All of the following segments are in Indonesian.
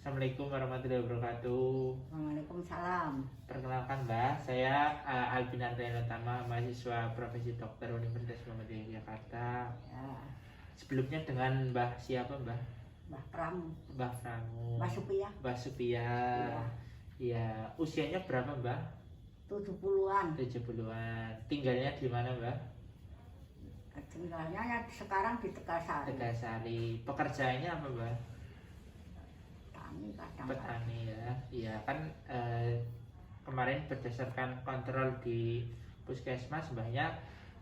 Assalamualaikum warahmatullahi wabarakatuh. Waalaikumsalam. Perkenalkan Mbak, saya Alvin Ardhana Tama, mahasiswa Profesi Dokter Universitas Muhammadiyah Jakarta. Ya, Sebelumnya dengan Mbah siapa Mbah? Mbah Pramu, Mbah Pramu. Mbah Supia, Mbah Supia. Iya. Iya, usianya berapa Mbah? 70-an. 70-an. Tinggalnya di mana Mbah? Tinggalnya ya sekarang di Tegasari. Tegasari. Pekerjaannya apa Mbah? Tani kadang. Petani ya. Iya kan kemarin berdasarkan kontrol di puskesmas Mbahnya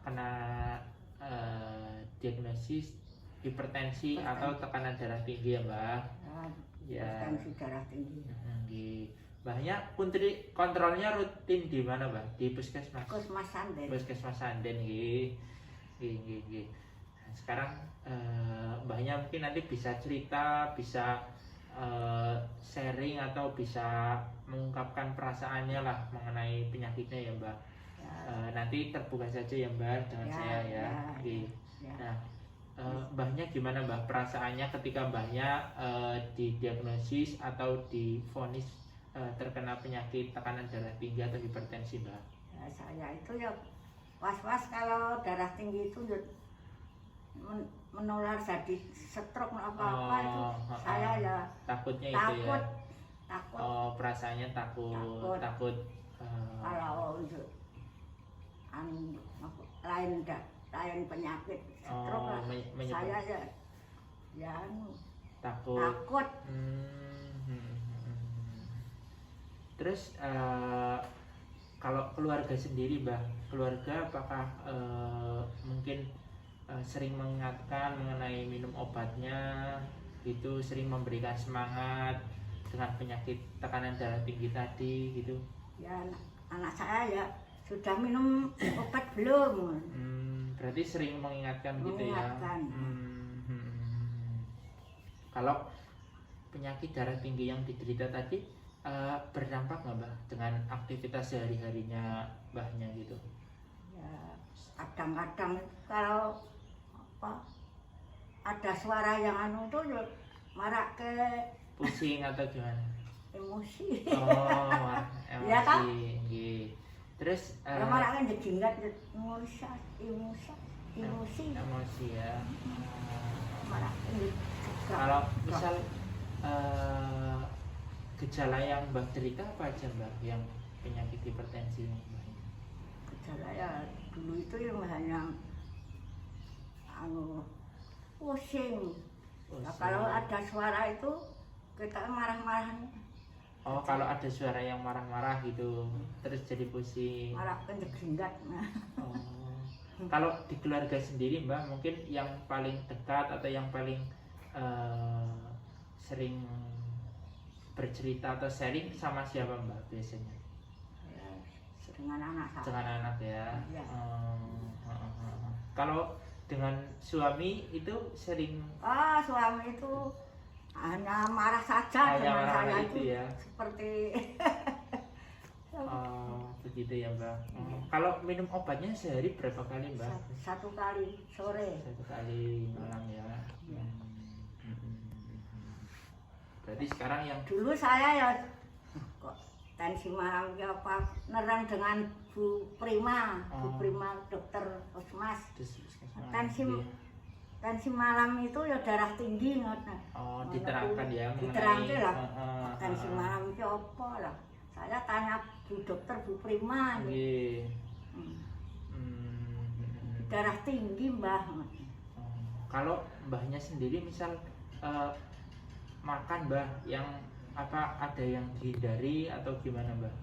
kena diagnosis hipertensi atau tekanan darah tinggi ya Mbah. Ya. Tensi darah tinggi. Mbahnya kontrolnya rutin di mana Mbah? Di puskesmas. Puskesmas Sanden. Puskesmas Sanden nggih. Nggih. Nah, sekarang Mbahnya mungkin nanti bisa cerita, bisa sharing atau bisa mengungkapkan perasaannya lah mengenai penyakitnya ya Mbak. Ya. Nanti terbuka saja ya Mbak dengan Ya, saya ya. ya. Nah, Mbahnya gimana Mbah perasaannya ketika Mbahnya didiagnosis atau divonis terkena penyakit tekanan darah tinggi atau hipertensi Mbak? Ya, saya itu ya was-was kalau darah tinggi itu ya menular jadi stroke apa-apa itu saya ya takutnya takut, itu ya. takut. Oh, perasaannya takut Kalau untuk lain penyakit stroke lah. Saya ya takut. Terus kalau keluarga sendiri Mbah, keluarga apakah mungkin sering mengingatkan mengenai minum obatnya, itu sering memberikan semangat dengan penyakit tekanan darah tinggi tadi gitu? Ya, anak saya ya sudah minum obat belum? Berarti sering mengingatkan gitu ya. Kalau penyakit darah tinggi yang diderita tadi berdampak nggak Mbah dengan aktivitas sehari-harinya Mbahnya gitu? Ya, kadang-kadang kalau ada suara yang itu ya marah ke pusing atau gimana? Emosi. Oh, emosi. Ya kan? Terus marah kan jenggat emosi. Emosi ya. Marah kalau misal gejala yang Mbah derita apa aja Mbah yang penyakit hipertensi yang Mbah? Gejala ya dulu itu yang hanya pusing. Nah, kalau ada suara itu kita marah-marah. Oh, kalau ada suara yang marah-marah gitu, terus jadi pusing. Marah jenggat. Oh. Kalau di keluarga sendiri Mbah, mungkin yang paling dekat atau yang paling sering bercerita atau sharing sama siapa Mbak biasanya? Ya, dengan anak saya. Dengan anak ya. Ya. Kalau dengan suami itu sering? Suami itu hanya marah saja dengan saya itu ya. Seperti begitu ya Mbak. Kalau minum obatnya sehari berapa kali Mbak? Satu kali sore. Satu kali malam ya. Berarti sekarang yang dulu saya ya kok tensi malam ya apa nerang dengan Bu Prima, Bu Prima dokter Puskesmas. Tensi malam itu ya darah tinggi ngoten. Oh, diterangkan ya mengenai diterangkan lah. Tensi malam itu apa lah? Saya tanya Bu dokter Bu Prima. Darah tinggi Mbah. Kalau Mbahnya sendiri misal makan Mbah yang apa ada yang dihindari atau gimana Mbah?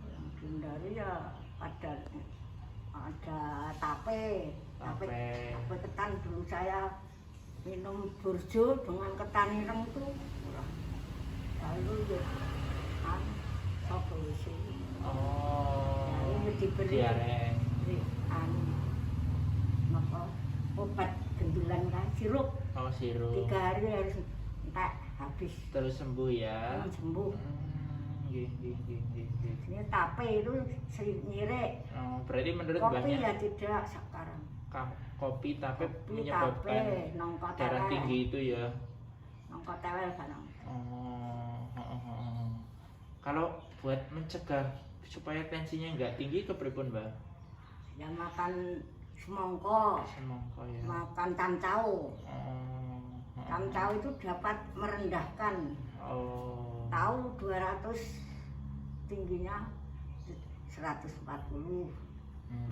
Yang dihindari ya ada tape ketan. Dulu saya minum burjo dengan ketan ireng itu lalu ya diberi obat gendulan kan sirup. Sirup 3 hari harus entek habis terus sembuh ya. Sembuh. Ini tape itu sering nyirik. Berarti menurut kopi Mbahnya ya tidak sekarang. Kopi tape menyebabkan darah tinggi itu ya. nongko tewel barang. Kalau buat mencegah supaya tensinya nggak tinggi kepripun Mbak? Ya makan semongko, Semongko ya. makan tamcau. Tamcau itu dapat merendahkan. Tahu 200 tingginya 140.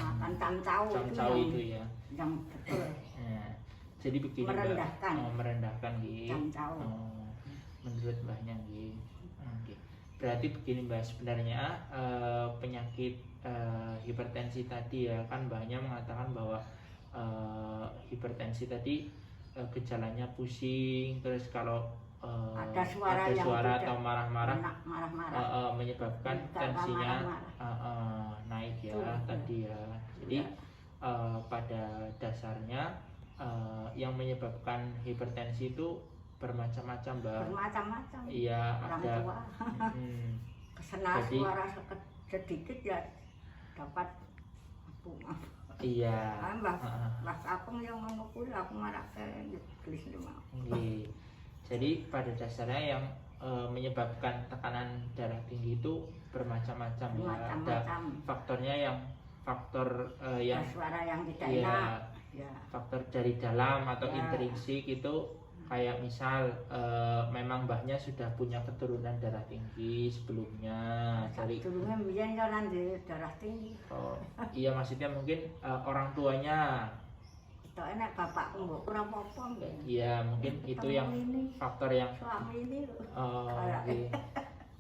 Makan tamcau itu ya. Yang betul. Jadi begini merendahkan. Mbak. Merendahkan gitu. Tamcau. Menurut Mbahnya gitu. Berarti begini Mbak, sebenarnya penyakit hipertensi tadi ya kan Mbahnya mengatakan bahwa hipertensi tadi gejalanya pusing, terus kalau ada suara atau marah-marah menyebabkan tensinya naik ya tadi ya. Jadi pada dasarnya yang menyebabkan hipertensi itu bermacam-macam Mbak. Bermacam-macam. Iya, ada. Kesana suara sedikit ya dapat bunga. Iya. Mbah aku yang ngono kuwi aku malah tulis lima. Jadi pada dasarnya yang menyebabkan tekanan darah tinggi itu bermacam-macam ya. Ada faktornya yang yang suara yang tidak enak. Ya. Faktor dari dalam atau intrinsik itu kayak misal memang mbahnya sudah punya keturunan darah tinggi sebelumnya dari sebelumnya biyen kan darah tinggi. Iya maksudnya mungkin orang tuanya. Itu enak bapakku mbok ora apa-apa nggih. Iya mungkin itu yang faktor yang suami ini.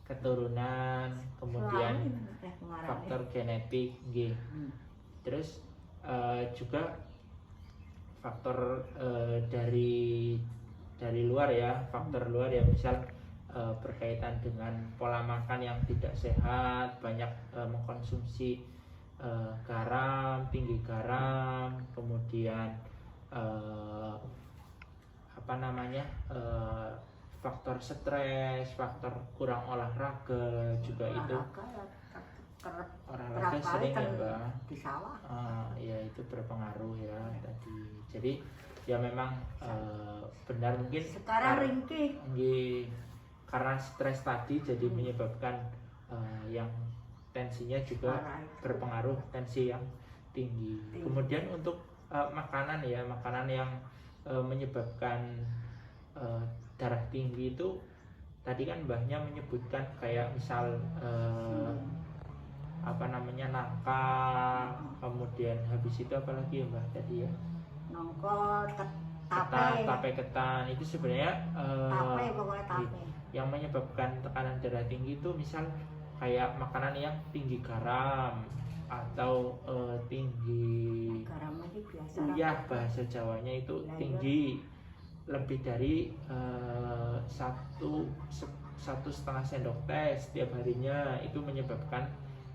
Keturunan, kemudian faktor genetik nggih. Terus juga faktor dari luar ya, faktor luar ya, misal berkaitan dengan pola makan yang tidak sehat, banyak mengkonsumsi garam, tinggi garam, kemudian faktor stres, faktor kurang olahraga juga itu. Olahraga sering ya Mbak. Di sawah. Ya itu berpengaruh ya tadi. Jadi ya memang benar mungkin sekarang ringkih karena stres tadi jadi menyebabkan yang tensinya juga berpengaruh, tensi yang tinggi. Kemudian untuk makanan ya, makanan yang menyebabkan darah tinggi itu tadi kan mbahnya menyebutkan kayak misal nangka, kemudian habis itu apalagi ya mbah tadi ya? Nongko, tape ketan itu sebenarnya tape. Yang menyebabkan tekanan darah tinggi itu misal kayak makanan yang tinggi garam atau tinggi garam ini biasa. Ya bahasa Jawanya itu tinggi lebih dari 1,5 sendok teh setiap harinya, itu menyebabkan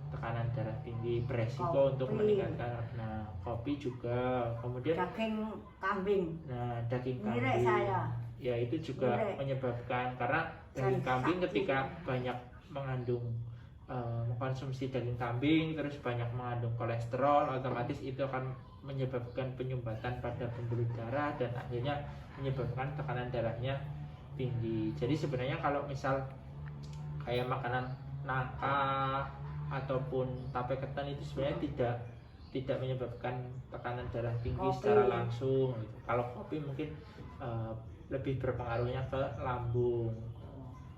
tekanan darah tinggi, beresiko untuk meningkatkan. Nah, kopi juga, kemudian daging kambing. Nah, daging kambing. Saya. Ya itu juga menyebabkan, karena daging kambing ketika banyak mengandung mengkonsumsi daging kambing terus banyak mengandung kolesterol, otomatis itu akan menyebabkan penyumbatan pada pembuluh darah dan akhirnya menyebabkan tekanan darahnya tinggi. Jadi sebenarnya kalau misal kayak makanan nangka ataupun tape ketan itu sebenarnya tidak menyebabkan tekanan darah tinggi secara langsung gitu. Kalau kopi mungkin lebih berpengaruhnya ke lambung.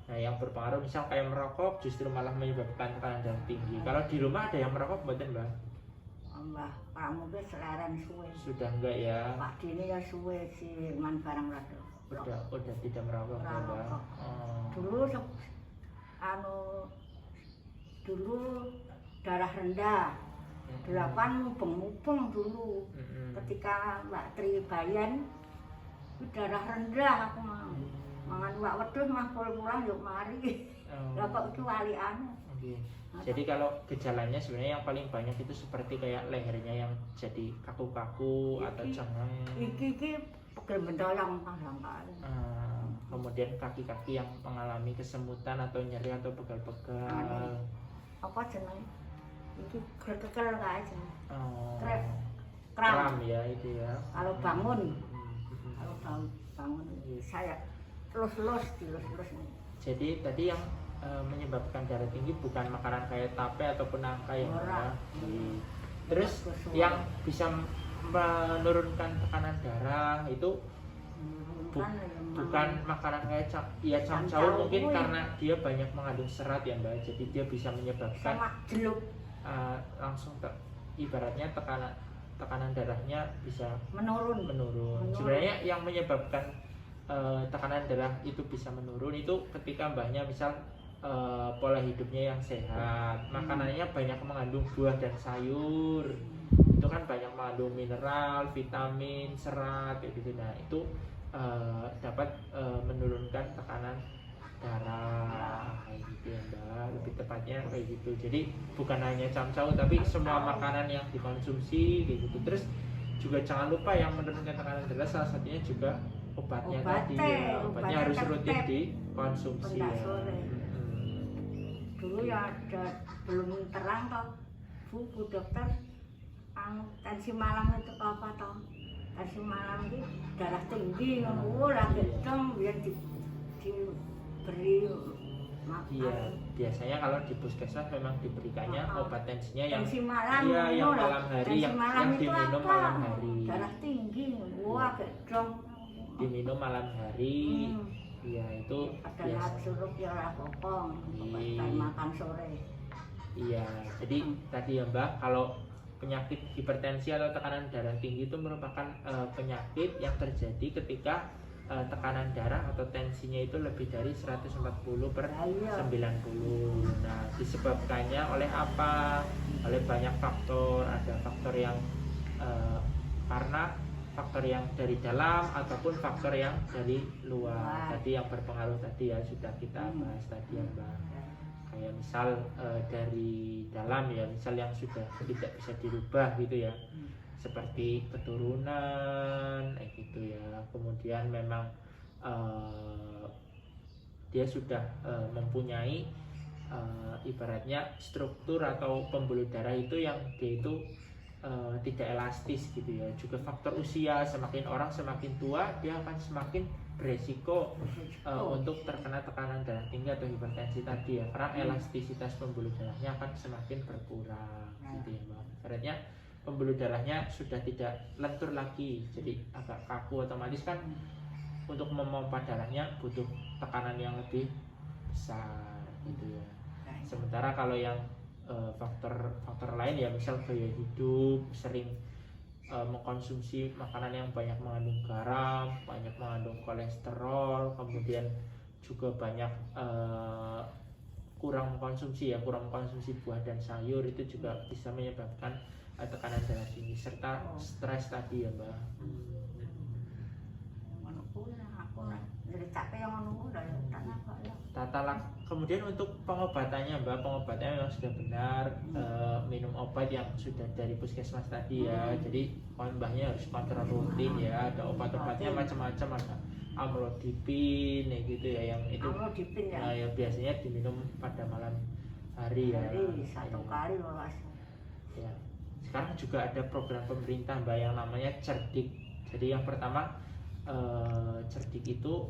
Nah, yang berpengaruh misal kayak merokok justru malah menyebabkan tekanan darah tinggi. Kalau di rumah ada yang merokok mboten, Mbak? Mbah, kamu ke seleren suwe. Sudah enggak ya? Pak Dini ya suwe si man barang rada. Udah tidak merokok ya, Mbak. Dulu darah rendah. 8 mubeng-mubeng dulu. Ketika Mbak Tri Bayan darah rendah aku mau. Mangan wak wedhus mah pulang yuk mari. Lah kok itu waliane. Jadi kalau gejalanya sebenarnya yang paling banyak itu seperti kayak lehernya yang jadi kaku-kaku atau cengeng. Iki pegel mendolong kadang-kadang. Kemudian kaki-kaki yang mengalami kesemutan atau nyeri atau pegal-pegal. Apa jenenge? Iki kekel kae jenenge. Kram ya itu ya. Kalau bangun. Kalau bangun saya lus-lus dilus-lus. Jadi tadi yang menyebabkan darah tinggi bukan makanan kayak tape ataupun nangka ya Mbak. Ora. Terus yang bisa menurunkan tekanan darah itu bukan makanan kayak camcau mungkin karena dia banyak mengandung serat ya Mbak. Jadi dia bisa menyebabkan sama jeluk langsung ibaratnya tekanan darahnya bisa menurun. Sebenarnya yang menyebabkan tekanan darah itu bisa menurun itu ketika mbahnya misal pola hidupnya yang sehat, makanannya banyak mengandung buah dan sayur, itu kan banyak mengandung mineral, vitamin, serat kayak gitu. Nah itu dapat menurunkan tekanan darah kayak gitu ya Mbak, lebih tepatnya kayak gitu. Jadi bukan hanya camcau tapi semua makanan yang dikonsumsi kayak gitu. Terus juga jangan lupa yang menurunkan tekanan darah salah satunya juga obatnya tadi ya. Obatnya harus rutin dikonsumsi ya. Dulu ya ada belum terang toh Bu dokter, tensi malam itu apa toh? Tensi malam itu darah tinggi ngono lagi dong biar diberi makan. Iya, biasanya kalau di puskesmas memang diberikannya obat tensinya yang tensi malam, iya, yang malam hari, tensi yang malam itu diminum apa? malam hari. Darah tinggi, wah gedong. Diminum malam hari. Iya itu Ada biasa. surup ya ora kopong, makan sore. Iya, jadi tadi ya Mbak, kalau penyakit hipertensi atau tekanan darah tinggi itu merupakan penyakit yang terjadi ketika tekanan darah atau tensinya itu lebih dari 140 per 90. Nah, disebabkannya oleh apa? Oleh banyak faktor. Ada faktor yang karena faktor yang dari dalam ataupun faktor yang dari luar. Tadi yang berpengaruh tadi ya sudah kita bahas tadi ya Mbak. Kayak misal dari dalam ya, misal yang sudah tidak bisa dirubah gitu ya, seperti keturunan gitu ya. Kemudian memang dia sudah mempunyai ibaratnya struktur atau pembuluh darah itu yang dia itu tidak elastis gitu ya. Juga faktor usia, semakin orang semakin tua dia akan semakin beresiko untuk terkena tekanan darah tinggi atau hipertensi tadi ya, karena elastisitas pembuluh darahnya akan semakin berkurang gitu ya Mbak. Ibaratnya pembuluh darahnya sudah tidak lentur lagi, jadi agak kaku, otomatis kan untuk memompa darahnya butuh tekanan yang lebih besar gitu ya. Sementara kalau yang faktor lain ya, misal gaya hidup, sering mengkonsumsi makanan yang banyak mengandung garam, banyak mengandung kolesterol, kemudian juga banyak kurang mengkonsumsi buah dan sayur, itu juga bisa menyebabkan tekanan darah tinggi serta stres tadi ya Mbak. Kemudian untuk pengobatannya Mbak, pengobatannya memang sudah benar, minum obat yang sudah dari puskesmas tadi ya. Jadi mbahnya harus kontrol rutin ya. Ada obat-obatnya macam-macam, ada amlodipin ya gitu ya, yang itu ya biasanya diminum pada malam hari ya. Satu kali loh. Ya. Sekarang juga ada program pemerintah Mbak yang namanya Cerdik. Jadi yang pertama cerdik itu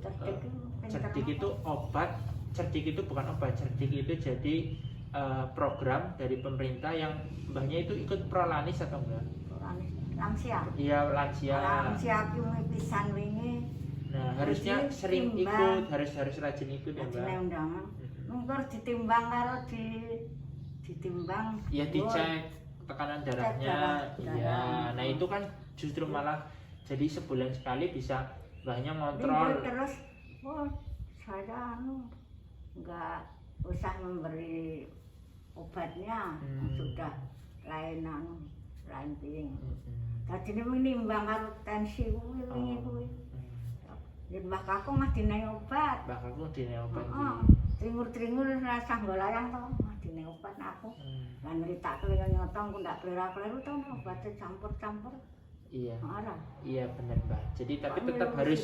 obat. Cerdik itu bukan obat, cerdik itu jadi program dari pemerintah yang mbahnya itu ikut prolanis atau enggak? Lansia. Iya, lansia. Lansia aku pisan wingi. Nah, harusnya sering ikut, harus rajin ikut ya Mbak. Undangan. Mungkin ditimbang karo ditimbang. Iya, dicek tekanan darahnya. Iya. Nah, itu kan justru malah jadi sebulan sekali bisa mbahnya ngontrol. Terus saya nggak usah memberi obatnya, sudah lain piring. Tadi ini menimbang karo tensi kuwi. Yen Mbah Kakung mah dinaik obat. Mbah Kakung dinaik obat. Tringur-tringur rasa golayang to, mah dinaik obat aku. Lan nritake yo nyotong ku ndak kleru-kleru to obatnya campur-campur. Iya. Marah. Iya benar Mbak. Jadi tapi tetap harus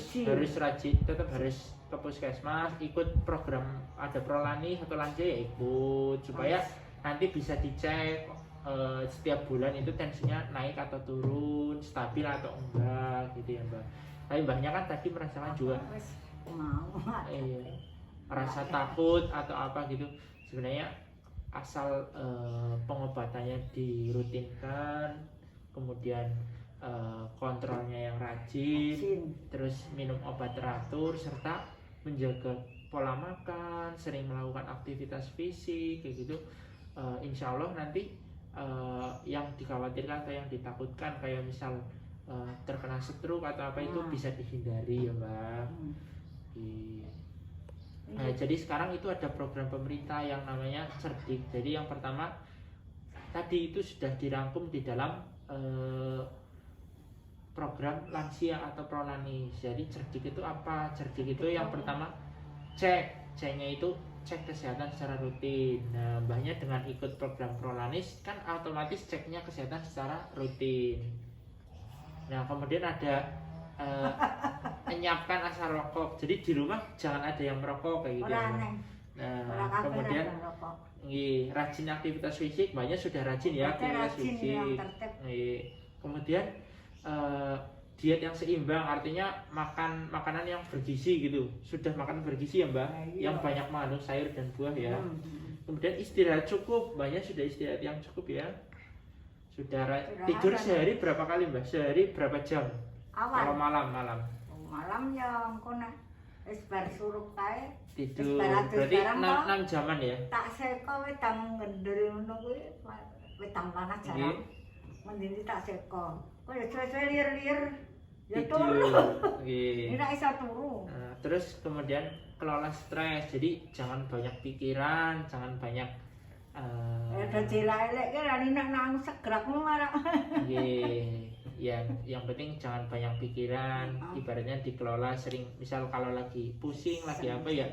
rajin, tetap harus ke puskesmas, ikut program, ada prolani atau lansia ya ikut, supaya nanti bisa dicek setiap bulan itu tensinya naik atau turun, stabil atau enggak gitu ya Mbak. Tapi mbahnya kan tadi merasakan juga aku mau. Iya. Rasa takut atau apa gitu. Sebenarnya asal pengobatannya dirutinkan, kemudian kontrolnya yang rajin, terus minum obat teratur, serta menjaga pola makan, sering melakukan aktivitas fisik kayak gitu, insya Allah nanti yang dikhawatirkan atau yang ditakutkan kayak misal terkena stroke atau apa itu bisa dihindari ya Mbak. Nah, jadi sekarang itu ada program pemerintah yang namanya Cerdik. Jadi yang pertama tadi itu sudah dirangkum di dalam program lansia atau prolanis. Jadi cerdik itu apa? Cerdik itu yang pertama C-nya itu cek kesehatan secara rutin. Nah, mbahnya dengan ikut program prolanis kan otomatis ceknya kesehatan secara rutin. Nah, kemudian ada menyiapkan asal rokok. Jadi di rumah jangan ada yang merokok kayak gitu. Nah, kemudian rajin aktivitas fisik, banyak sudah rajin ya aktivitas fisik. Kemudian diet yang seimbang, artinya makan makanan yang bergizi gitu. Sudah makan bergizi ya Mbak, yang banyak mengandung sayur dan buah ya. Kemudian istirahat cukup, banyak sudah istirahat yang cukup ya. Sudah tidur sehari berapa kali Mbak? Sehari berapa jam? Kalau malam ya engko nek wis bar surup kae tidur berarti 6 jaman ya. Tak seko wedang ngendel ngono kuwi wedang panas jarang. Mendini tak seko. Kok ya cuek-cuek lir-lir. Ya turu. Nggih. Ora iso turu. Terus kemudian kelola stres. Jadi jangan banyak pikiran, jangan banyak ada cilak elek ki rani nek nang segrakmu marah. Nggih. Yang penting jangan banyak pikiran, ibaratnya dikelola sering, misal kalau lagi pusing, lagi apa ya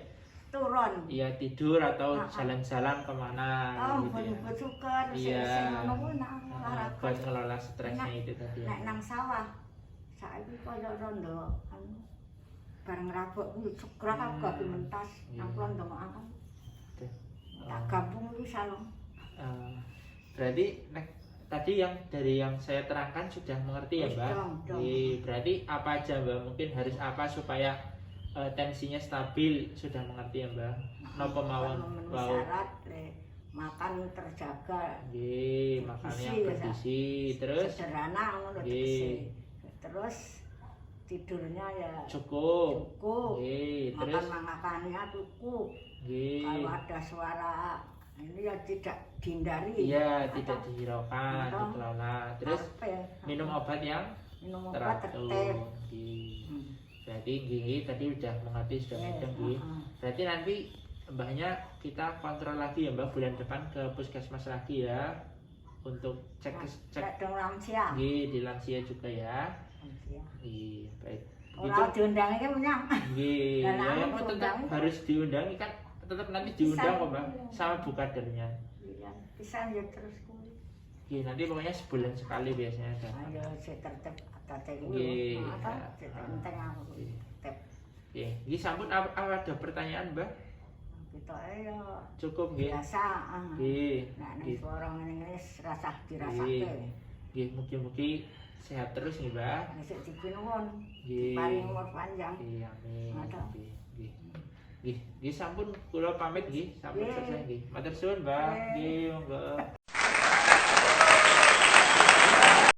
turun. Iya, tidur atau jalan-jalan kemana gitu ya. Bersyukur, iya. Buat ngelola stresnya itu tadi. Nek nang sawah, saiki koyo rondo bareng rabuk kuwi segrak aku gak mentas nang rondo akan. Tak gabung iki salon. Berarti tadi yang dari yang saya terangkan sudah mengerti ya Mbak? Berarti apa aja Mbak? Mungkin harus apa supaya tensinya stabil, sudah mengerti ya Mbak? Nopo mawon syarat makan terjaga. Nggih, makan yang bergizi, terus sederhana ngono terus tidurnya ya cukup. Nggih, terus makannya cukup. Nggih. Kalau ada suara ini ya tidak dihindari. Iya, tidak dihiraukan, dikelola. Terus minum obat yang teratur. Berarti gini tadi udah mengerti, sudah mudeng gini. Berarti nanti mbahnya kita kontrol lagi ya Mbak bulan depan ke puskesmas lagi ya untuk cek lansia. Di lansia juga ya. Iya, baik. Orang diundangi kan menyang. Nggih. Ya tetap harus diundangi kan, tetap nanti diundang kok Mbak sama bu kadernya. Iya, bisa ya terus kuwi. Nggih, nanti pokoknya sebulan sekali biasanya datang. Ayo tertib ate kuwi. Nggih. Penting aku. Nggih, nggih sampun ada pertanyaan Mbak? Kita ya cukup nggih. Biasa. Nggih. Nek orang ngene rasah dirasake. Nggih, mugi-mugi sehat terus nih Mbak. Nek dipinuwun. Nggih. Paling umur panjang. Iya, amin. Nggih, sampun kula pamit nggih, sampun selesai nggih. Matur suwun Mbak. Nggih, monggo.